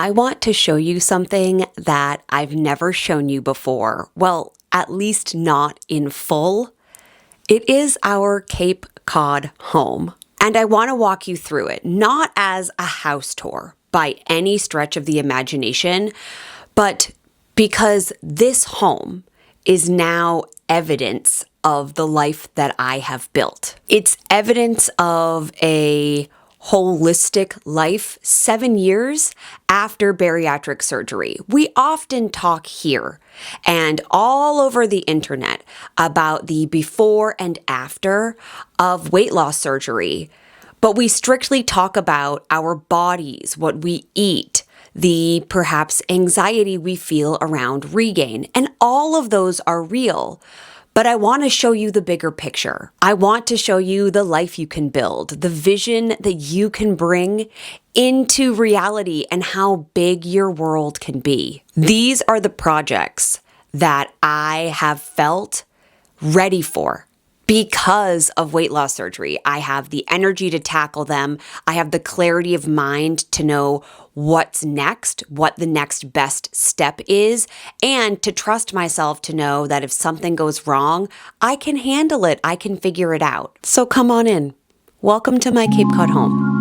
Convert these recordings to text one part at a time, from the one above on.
I want to show you something that I've never shown you before. Well, at least not in full. It is our Cape Cod home. And I want to walk you through it, not as a house tour by any stretch of the imagination, but because this home is now evidence of the life that I have built. It's evidence of a holistic life 7 years after bariatric surgery. We often talk here and all over the internet about the before and after of weight loss surgery, but we strictly talk about our bodies, what we eat, the perhaps anxiety we feel around regain, and all of those are real. But I want to show you the bigger picture. I want to show you the life you can build, the vision that you can bring into reality, and how big your world can be. These are the projects that I have felt ready for. Because of weight loss surgery, I have the energy to tackle them. I have the clarity of mind to know what's next, what the next best step is, and to trust myself to know that if something goes wrong, I can handle it. I can figure it out. So come on in. Welcome to my Cape Cod home.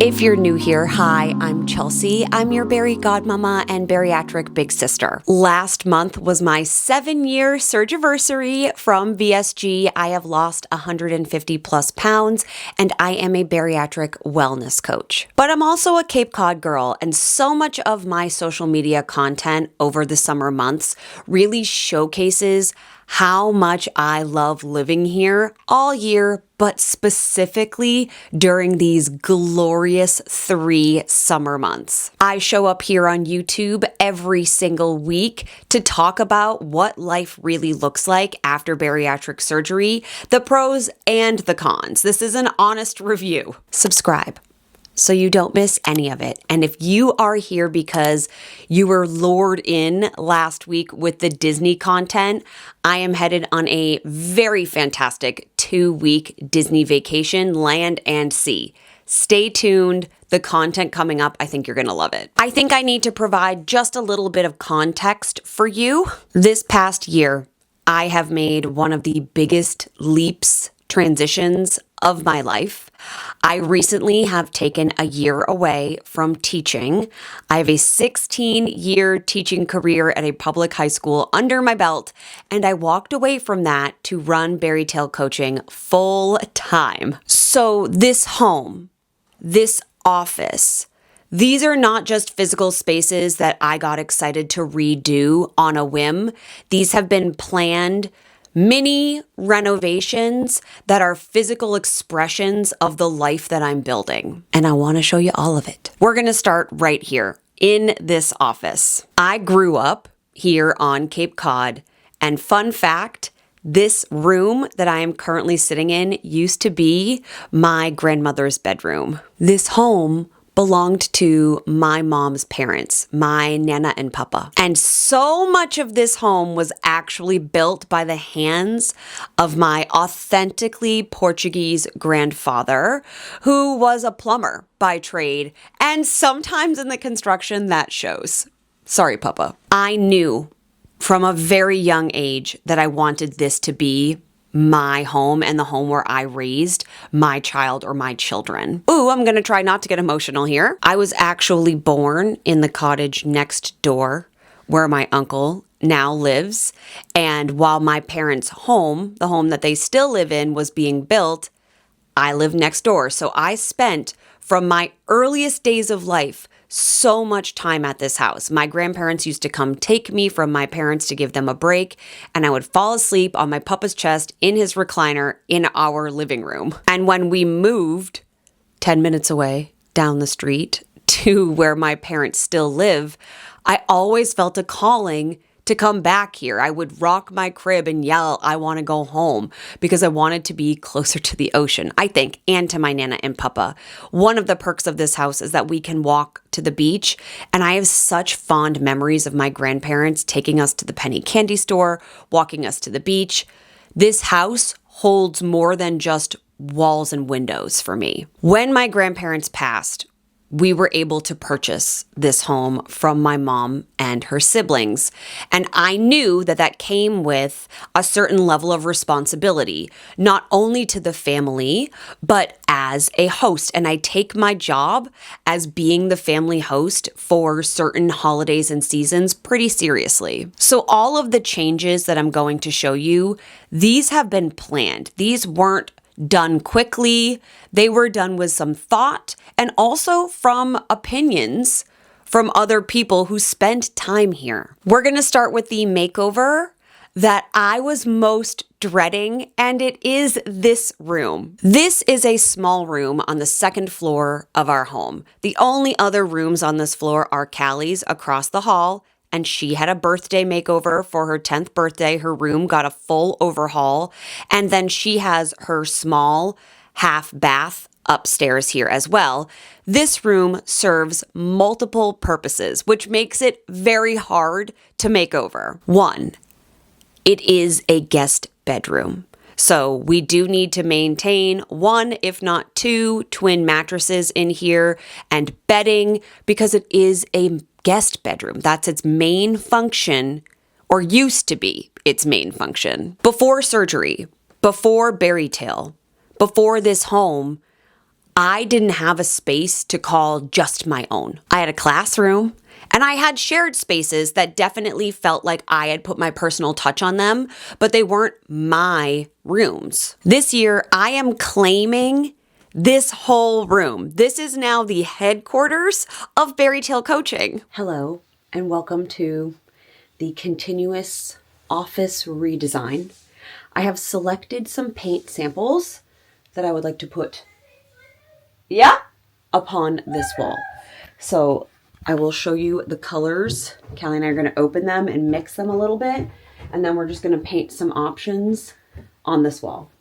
If you're new here, hi, I'm Chelsea. I'm your Bari Godmother and bariatric big sister. Last month was my 7-year surgiversary from VSG. I have lost 150 plus pounds, and I am a bariatric wellness coach. But I'm also a Cape Cod girl, and so much of my social media content over the summer months really showcases how much I love living here all year, but specifically during these glorious 3 summer months. I show up here on YouTube every single week to talk about what life really looks like after bariatric surgery, the pros and the cons. This is an honest review. Subscribe so you don't miss any of it. And if you are here because you were lured in last week with the Disney content, I am headed on a very fantastic 2-week Disney vacation, land and sea. Stay tuned. The content coming up, I think you're going to love it. I think I need to provide just a little bit of context for you. This past year, I have made one of the biggest transitions of my life. I recently have taken a year away from teaching. I have a 16-year teaching career at a public high school under my belt, and I walked away from that to run BariTale Coaching full time. So this home, this office, these are not just physical spaces that I got excited to redo on a whim. These have been planned mini renovations that are physical expressions of the life that I'm building. And I want to show you all of it. We're going to start right here in this office. I grew up here on Cape Cod, and fun fact, this room that I am currently sitting in used to be my grandmother's bedroom. This home belonged to my mom's parents, my Nana and Papa. And so much of this home was actually built by the hands of my authentically Portuguese grandfather, who was a plumber by trade, and sometimes in the construction that shows. Sorry, Papa. I knew from a very young age that I wanted this to be my home and the home where I raised my child or my children. Ooh, I'm going to try not to get emotional here. I was actually born in the cottage next door where my uncle now lives. And while my parents' home, the home that they still live in, was being built, I lived next door. So I spent from my earliest days of life so much time at this house. My grandparents used to come take me from my parents to give them a break, and I would fall asleep on my papa's chest in his recliner in our living room. And when we moved 10 minutes away down the street to where my parents still live, I always felt a calling to come back here. I would rock my crib and yell, I want to go home, because I wanted to be closer to the ocean, I think, and to my Nana and Papa. One of the perks of this house is that we can walk to the beach, and I have such fond memories of my grandparents taking us to the penny candy store, walking us to the beach. This house holds more than just walls and windows for me. When my grandparents passed, we were able to purchase this home from my mom and her siblings. And I knew that that came with a certain level of responsibility, not only to the family, but as a host. And I take my job as being the family host for certain holidays and seasons pretty seriously. So all of the changes that I'm going to show you, these have been planned. These weren't done quickly. They were done with some thought and also from opinions from other people who spent time here. We're going to start with the makeover that I was most dreading, and it is this room. This is a small room on the second floor of our home. The only other rooms on this floor are Callie's across the hall, and she had a birthday makeover for her 10th birthday. Her room got a full overhaul. And then she has her small half bath upstairs here as well. This room serves multiple purposes, which makes it very hard to make over. One, it is a guest bedroom. So we do need to maintain one, if not two, twin mattresses in here and bedding, because it is a guest bedroom. That's its main function, or used to be its main function. Before surgery, before BariTale, before this home, I didn't have a space to call just my own. I had a classroom, and I had shared spaces that definitely felt like I had put my personal touch on them, but they weren't my rooms. This year, I am claiming this whole room. This is now the headquarters of BariTale Coaching. Hello, and welcome to the continuous office redesign. I have selected some paint samples that I would like to put, upon this wall. So I will show you the colors. Callie and I are going to open them and mix them a little bit, and then we're just going to paint some options on this wall.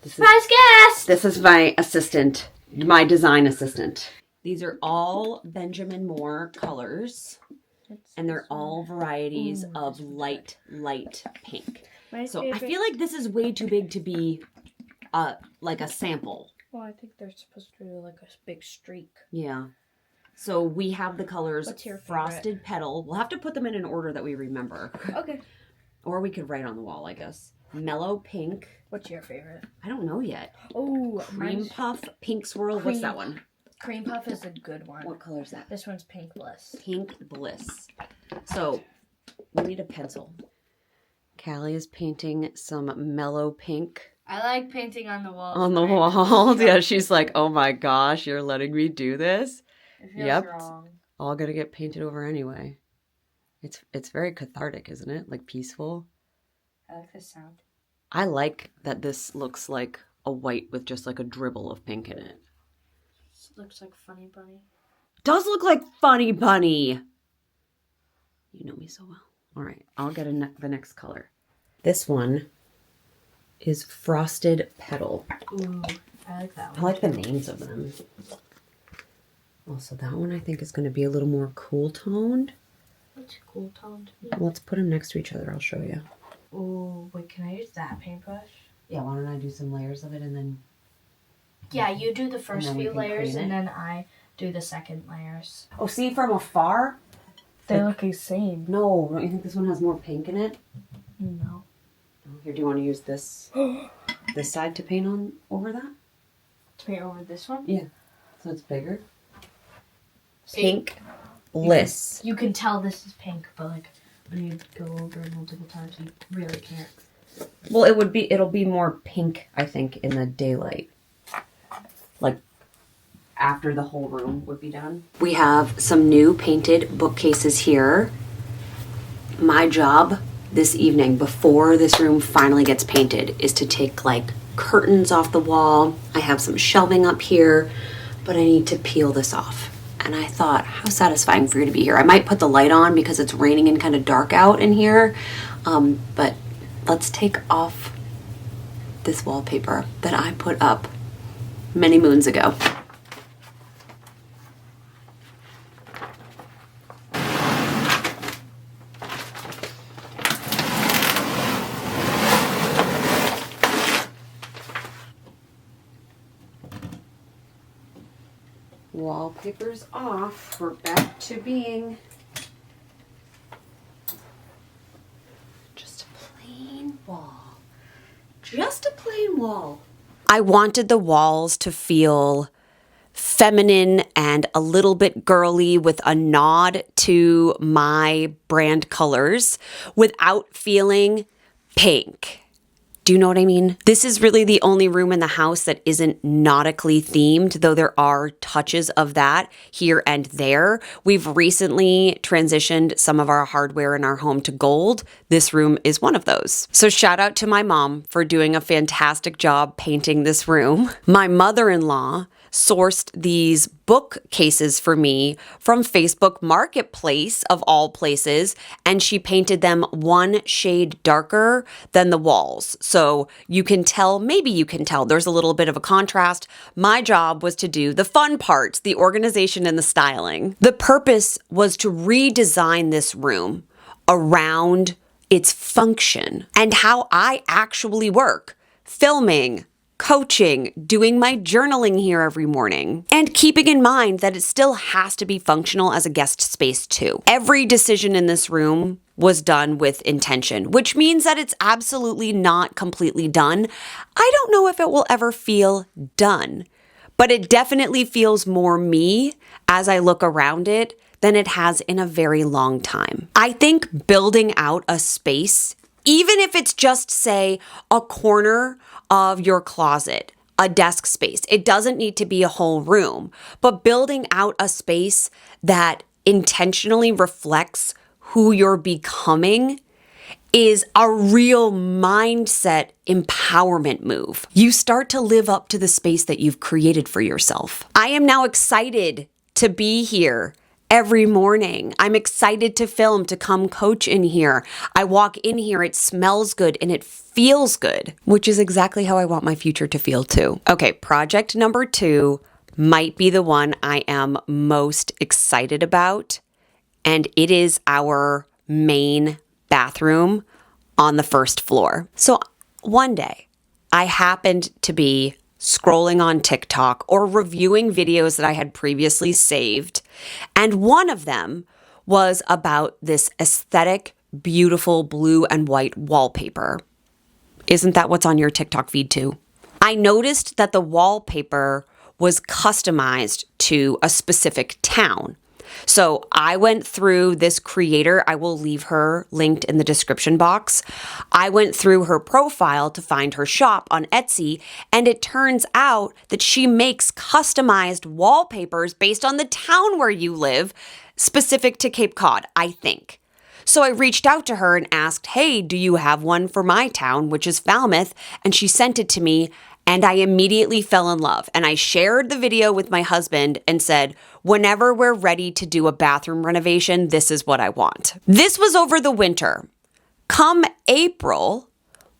Surprise guest! This is my assistant, my design assistant. These are all Benjamin Moore colors, and they're all varieties of light pink. So I feel like this is way too big to be like a sample. Well, I think they're supposed to be like a big streak. Yeah. So we have the colors What's your Frosted favorite? Petal. We'll have to put them in an order that we remember. Okay. Or we could write on the wall, I guess. Mellow Pink. What's your favorite? I don't know yet. Oh, Cream Puff, Pink Swirl. What's that one? Cream Puff is a good one. What color is that? This one's Pink Bliss. Pink Bliss. So we need a pencil. Callie is painting some mellow pink I like painting on the walls. on the walls. Yeah, she's like, oh my gosh, you're letting me do this? It feels Yep. wrong. All gonna get painted over anyway. It's very cathartic, isn't it? Like peaceful. I like this sound. I like that this looks like a white with just like a dribble of pink in it. This looks like Funny Bunny. Does look like Funny Bunny. You know me so well. All right, I'll get the next color. This one is Frosted Petal. Ooh, I like that one. I like the names of them. Also, that one I think is going to be a little more cool toned. What's cool toned? Let's put them next to each other. I'll show you. Ooh, wait, can I use that paintbrush? Yeah, why don't I do some layers of it and then... Yeah, you do the first then we few can layers clean and it. then I do the second layers. Oh, see, from afar? They look the same. No, don't you think this one has more pink in it? No. Here, do you want to use this side to paint on over that? To paint over this one? Yeah. So it's bigger. See, Pink Bliss. You can tell this is pink, but like when you go over it multiple times, you really can't. Well, it'll be more pink, I think, in the daylight. Like after the whole room would be done. We have some new painted bookcases here. My job this evening, before this room finally gets painted, is to take like curtains off the wall. I have some shelving up here, but I need to peel this off. and I thought, how satisfying for you to be here. I might put the light on because it's raining and kind of dark out in here, but let's take off this wallpaper that I put up many moons ago. Wallpaper's off. We're back to being just a plain wall. Just a plain wall. I wanted the walls to feel feminine and a little bit girly with a nod to my brand colors without feeling pink. Do you know what I mean? This is really the only room in the house that isn't nautically themed, though there are touches of that here and there. We've recently transitioned some of our hardware in our home to gold. This room is one of those. So shout out to my mom for doing a fantastic job painting this room. My mother-in-law sourced these bookcases for me from Facebook Marketplace, of all places, and she painted them one shade darker than the walls. So you can tell, maybe you can tell, there's a little bit of a contrast. My job was to do the fun parts, the organization and the styling. The purpose was to redesign this room around its function and how I actually work, filming, coaching, doing my journaling here every morning, and keeping in mind that it still has to be functional as a guest space too. Every decision in this room was done with intention, which means that it's absolutely not completely done. I don't know if it will ever feel done, but it definitely feels more me as I look around it than it has in a very long time. I think building out a space, even if it's just, say, a corner of your closet, a desk space. It doesn't need to be a whole room, but building out a space that intentionally reflects who you're becoming is a real mindset empowerment move. You start to live up to the space that you've created for yourself. I am now excited to be here every morning. I'm excited to film, to come coach in here. I walk in here, it smells good and it feels good, which is exactly how I want my future to feel too. Okay, project number 2 might be the one I am most excited about, and it is our main bathroom on the first floor. So one day I happened to be scrolling on TikTok or reviewing videos that I had previously saved. And one of them was about this aesthetic, beautiful blue and white wallpaper. Isn't that what's on your TikTok feed too? I noticed that the wallpaper was customized to a specific town. So I went through this creator. I will leave her linked in the description box. I went through her profile to find her shop on Etsy, and it turns out that she makes customized wallpapers based on the town where you live, specific to Cape Cod, I think. So I reached out to her and asked, hey, do you have one for my town, which is Falmouth? And she sent it to me. And I immediately fell in love. And I shared the video with my husband and said, whenever we're ready to do a bathroom renovation, this is what I want. This was over the winter. Come April,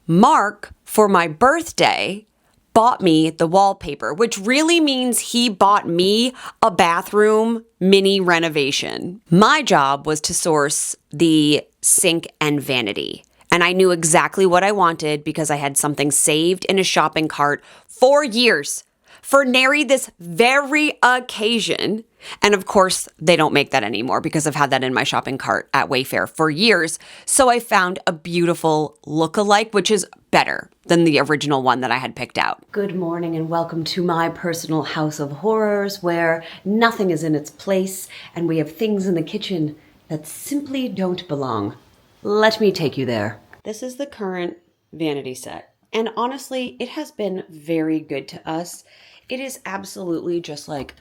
Mark, for my birthday, bought me the wallpaper, which really means he bought me a bathroom mini renovation. My job was to source the sink and vanity. And I knew exactly what I wanted because I had something saved in a shopping cart for years for nary this very occasion. And of course, they don't make that anymore because I've had that in my shopping cart at Wayfair for years. So I found a beautiful look-alike, which is better than the original one that I had picked out. Good morning and welcome to my personal house of horrors where nothing is in its place and we have things in the kitchen that simply don't belong. Let me take you there. This is the current vanity set. And honestly, it has been very good to us. It is absolutely just like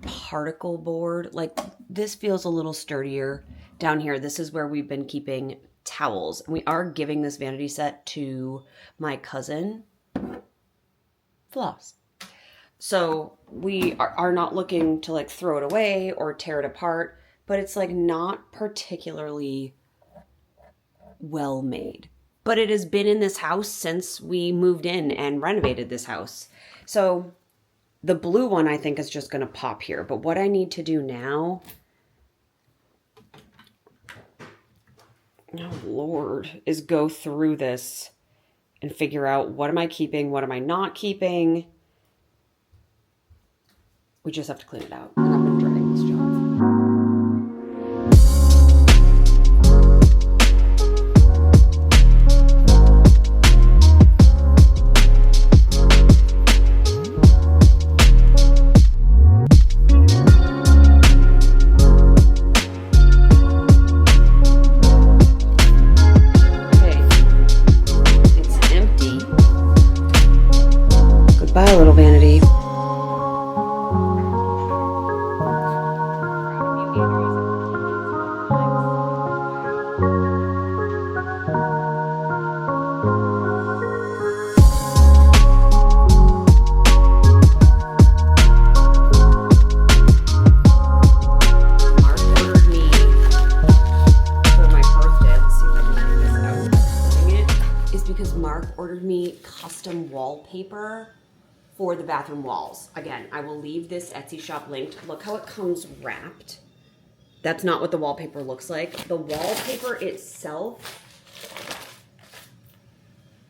particle board. Like this feels a little sturdier. Down here, this is where we've been keeping towels. And we are giving this vanity set to my cousin, Floss. So we are not looking to like throw it away or tear it apart, but it's like not particularly well made. But it has been in this house since we moved in and renovated this house. So the blue one I think is just going to pop here. But what I need to do now, oh Lord, is go through this and figure out what am I keeping, what am I not keeping. We just have to clean it out. And I've been dreading this job. Okay, it's empty. Goodbye, little vanity. Custom wallpaper for the bathroom walls. Again, I will leave this Etsy shop linked. Look how it comes wrapped. That's not what the wallpaper looks like. The wallpaper itself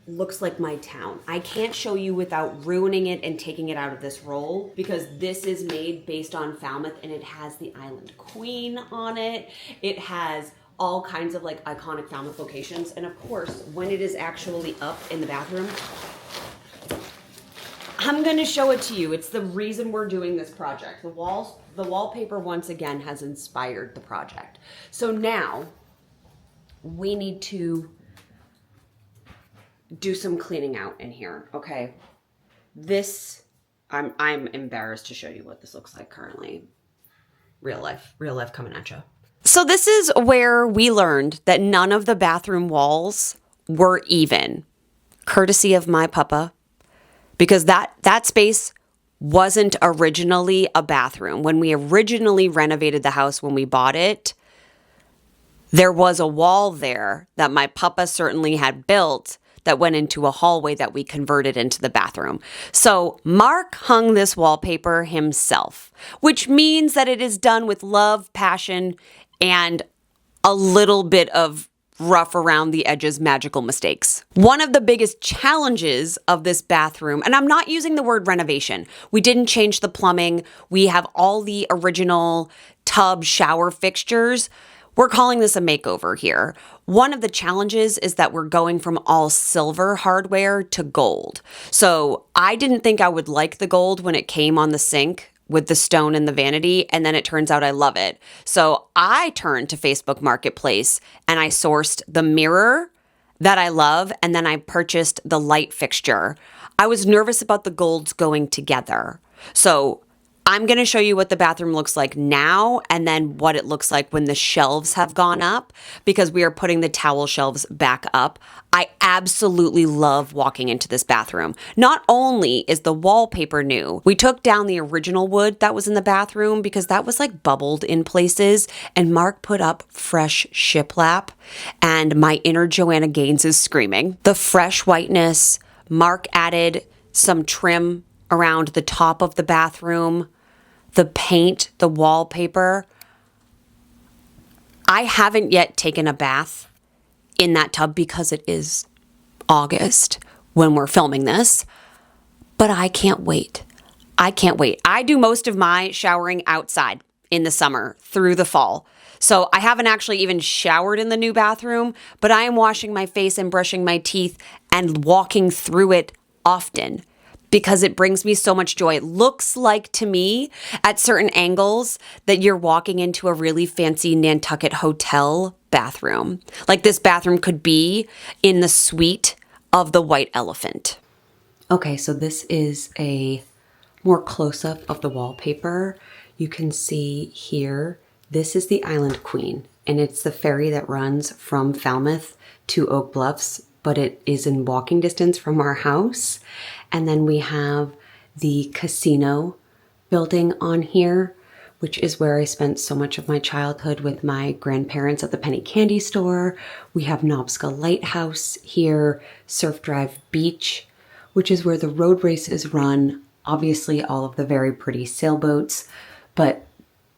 looks like my town. I can't show you without ruining it and taking it out of this roll, because this is made based on Falmouth and it has the Island Queen on it. It has all kinds of like iconic Falmouth locations. And of course, when it is actually up in the bathroom, I'm gonna show it to you. It's the reason we're doing this project. The wallpaper once again has inspired the project. So now we need to do some cleaning out in here, okay? This, I'm embarrassed to show you what this looks like currently. Real life coming at you. So this is where we learned that none of the bathroom walls were even, courtesy of my papa, because that space wasn't originally a bathroom. When we originally renovated the house, when we bought it, there was a wall there that my papa certainly had built that went into a hallway that we converted into the bathroom. So Mark hung this wallpaper himself, which means that it is done with love, passion, and a little bit of rough around the edges magical mistakes. One of the biggest challenges of this bathroom, and I'm not using the word renovation. We didn't change the plumbing. We have all the original tub shower fixtures. We're calling this a makeover here. One of the challenges is that we're going from all silver hardware to gold. So I didn't think I would like the gold when it came on the sink with the stone and the vanity, and then it turns out I love it. So I turned to Facebook Marketplace and I sourced the mirror that I love, and then I purchased the light fixture. I was nervous about the golds going together. So I'm going to show you what the bathroom looks like now and then what it looks like when the shelves have gone up, because we are putting the towel shelves back up. I absolutely love walking into this bathroom. Not only is the wallpaper new, we took down the original wood that was in the bathroom because that was like bubbled in places, and Mark put up fresh shiplap, and my inner Joanna Gaines is screaming. The fresh whiteness, Mark added some trim around the top of the bathroom, the paint, the wallpaper. I haven't yet taken a bath in that tub because it is August when we're filming this, but I can't wait. I can't wait. I do most of my showering outside in the summer through the fall. So I haven't actually even showered in the new bathroom, but I am washing my face and brushing my teeth and walking through it often, because it brings me so much joy. It looks like to me at certain angles that you're walking into a really fancy Nantucket hotel bathroom. Like this bathroom could be in the suite of the White Elephant. Okay, so this is a more close-up of the wallpaper. You can see here, this is the Island Queen, and it's the ferry that runs from Falmouth to Oak Bluffs, but it is in walking distance from our house. And then we have the casino building on here, which is where I spent so much of my childhood with my grandparents at the penny candy store. We have Nobska Lighthouse here, Surf Drive Beach, which is where the road race is run. Obviously, all of the very pretty sailboats, but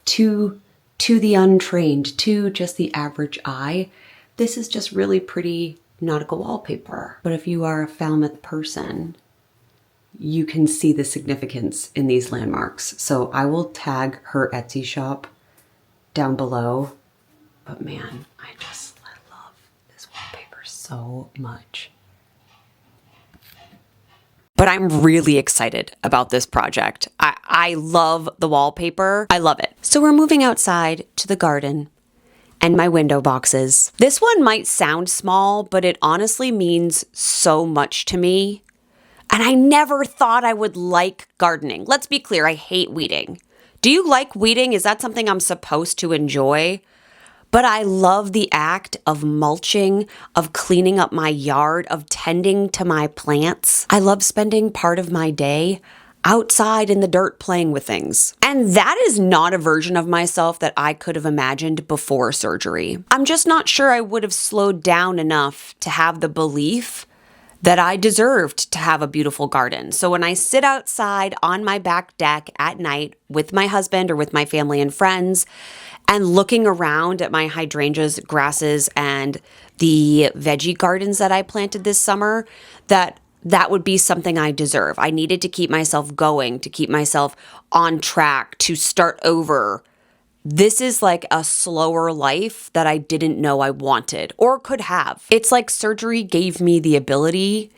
to the untrained, to just the average eye, this is just really pretty nautical wallpaper. But if you are a Falmouth person, you can see the significance in these landmarks. So I will tag her Etsy shop down below. But man, I love this wallpaper so much. But I'm really excited about this project. I love the wallpaper. I love it. So we're moving outside to the garden and my window boxes. This one might sound small, but it honestly means so much to me. And I never thought I would like gardening. Let's be clear, I hate weeding. Do you like weeding? Is that something I'm supposed to enjoy? But I love the act of mulching, of cleaning up my yard, of tending to my plants. I love spending part of my day outside in the dirt playing with things. And that is not a version of myself that I could have imagined before surgery. I'm just not sure I would have slowed down enough to have the belief that I deserved to have a beautiful garden. So when I sit outside on my back deck at night with my husband or with my family and friends and looking around at my hydrangeas, grasses, and the veggie gardens that I planted this summer, that would be something I deserve. I needed to keep myself going, to keep myself on track, to start over. This is like a slower life that I didn't know I wanted or could have. It's like surgery gave me the ability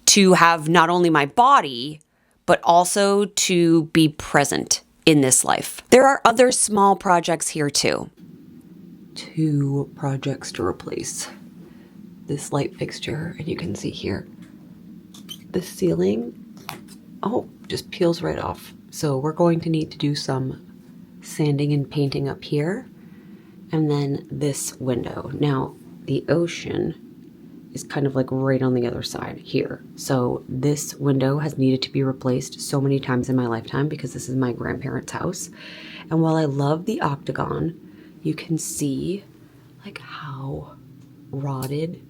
to have not only my body, but also to be present in this life. There are other small projects here too. 2 projects to replace. This light fixture, and you can see here, the ceiling, just peels right off. So we're going to need to do some sanding and painting up here. And then this window. Now, the ocean is kind of like right on the other side here. So this window has needed to be replaced so many times in my lifetime because this is my grandparents' house. And while I love the octagon, you can see like how rotted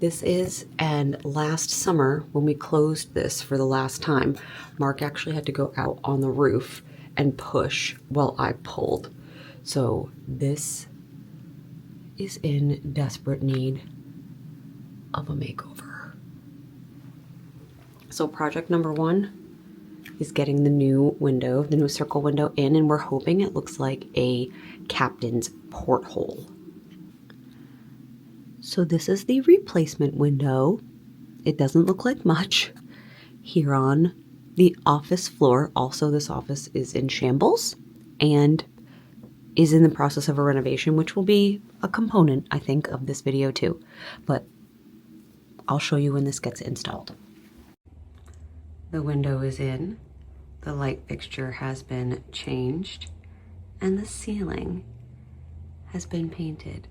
this is. And last summer when we closed this for the last time, Mark actually had to go out on the roof and push while I pulled. So this is in desperate need of a makeover. So project number 1 is getting the new window, the new circle window in, and we're hoping it looks like a captain's porthole. So this is the replacement window. It doesn't look like much. Here on the office floor, also this office is in shambles and is in the process of a renovation, which will be a component, I think, of this video too. But I'll show you when this gets installed. The window is in, the light fixture has been changed, and the ceiling has been painted.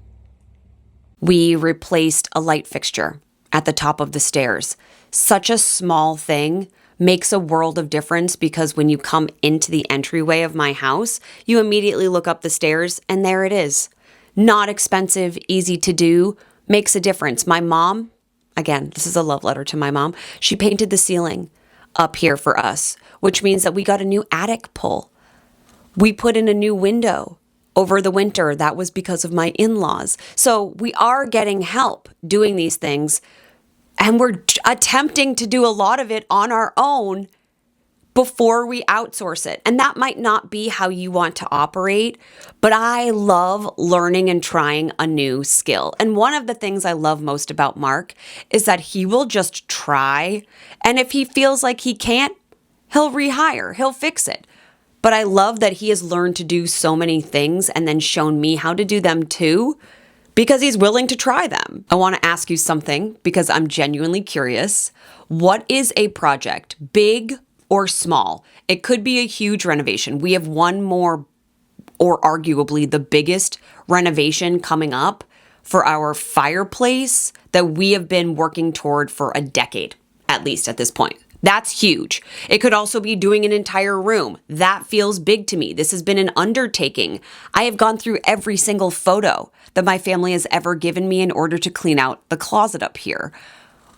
We replaced a light fixture at the top of the stairs. Such a small thing makes a world of difference because when you come into the entryway of my house, you immediately look up the stairs and there it is. Not expensive, easy to do, makes a difference. My mom, again, this is a love letter to my mom, she painted the ceiling up here for us, which means that we got a new attic pull. We put in a new window over the winter. That was because of my in-laws. So we are getting help doing these things, and we're attempting to do a lot of it on our own before we outsource it. And that might not be how you want to operate, but I love learning and trying a new skill. And one of the things I love most about Mark is that he will just try, and if he feels like he can't, he'll rehire, he'll fix it. But I love that he has learned to do so many things and then shown me how to do them too, because he's willing to try them. I want to ask you something because I'm genuinely curious. What is a project, big or small? It could be a huge renovation. We have one more, or arguably the biggest renovation coming up for our fireplace that we have been working toward for a decade, at least at this point. That's huge. It could also be doing an entire room. That feels big to me. This has been an undertaking. I have gone through every single photo that my family has ever given me in order to clean out the closet up here.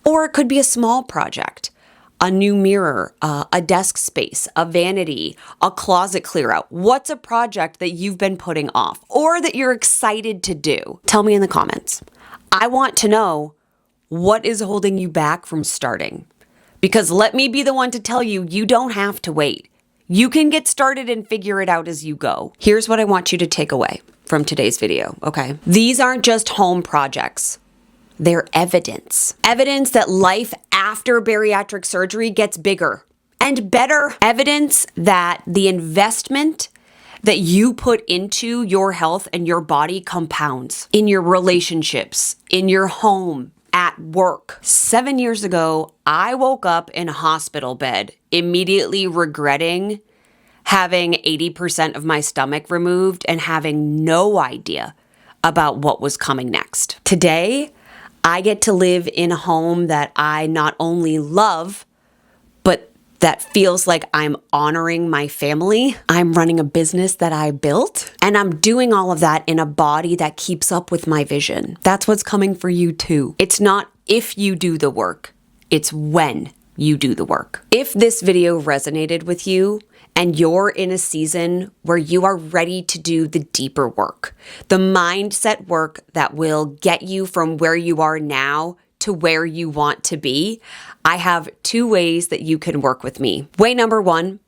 Or it could be a small project. A new mirror, a desk space, a vanity, a closet clear out. What's a project that you've been putting off or that you're excited to do? Tell me in the comments. I want to know what is holding you back from starting. Because let me be the one to tell you, you don't have to wait. You can get started and figure it out as you go. Here's what I want you to take away from today's video, okay? These aren't just home projects. They're evidence. Evidence that life after bariatric surgery gets bigger and better. Evidence that the investment that you put into your health and your body compounds in your relationships, in your home, at work. 7 years ago, I woke up in a hospital bed, immediately regretting having 80% of my stomach removed and having no idea about what was coming next. Today, I get to live in a home that I not only love, but that feels like I'm honoring my family. I'm running a business that I built, and I'm doing all of that in a body that keeps up with my vision. That's what's coming for you too. It's not if you do the work, it's when you do the work. If this video resonated with you, and you're in a season where you are ready to do the deeper work, the mindset work that will get you from where you are now to where you want to be, I have 2 ways that you can work with me. Way number 1,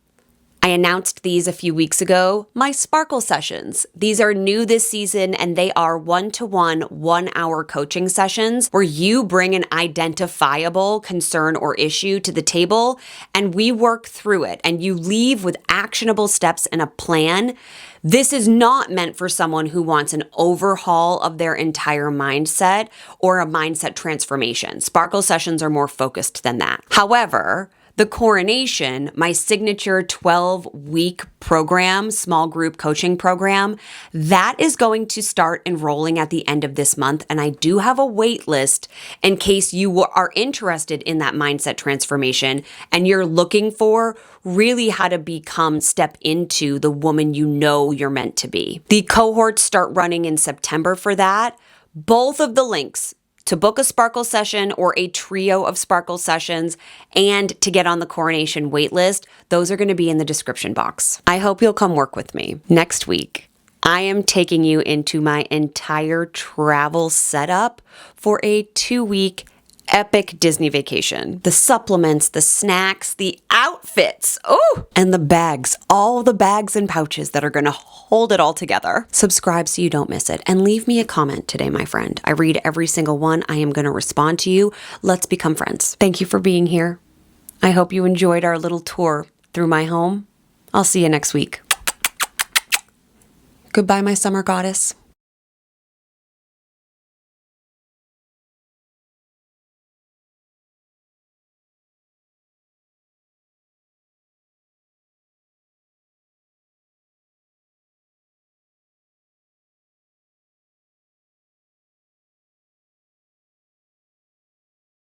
I announced these a few weeks ago, my Sparkle Sessions. These are new this season, and they are 1-to-1, 1-hour coaching sessions where you bring an identifiable concern or issue to the table, and we work through it, and you leave with actionable steps and a plan. This is not meant for someone who wants an overhaul of their entire mindset or a mindset transformation. Sparkle Sessions are more focused than that. However, the Coronation, my signature 12-week program, small group coaching program, that is going to start enrolling at the end of this month. And I do have a wait list in case you are interested in that mindset transformation and you're looking for really how to step into the woman you know you're meant to be. The cohorts start running in September for that. Both of the links to book a Sparkle session or a trio of Sparkle sessions and to get on the Coronation waitlist, those are going to be in the description box. I hope you'll come work with me. Next week, I am taking you into my entire travel setup for a 2-week epic Disney vacation. The supplements, the snacks, the outfits, and the bags, all the bags and pouches that are going to hold it all together. Subscribe so you don't miss it, and leave me a comment today, my friend. I read every single one. I am going to respond to you. Let's become friends. Thank you for being here. I hope you enjoyed our little tour through my home. I'll see you next week. Goodbye, my summer goddess.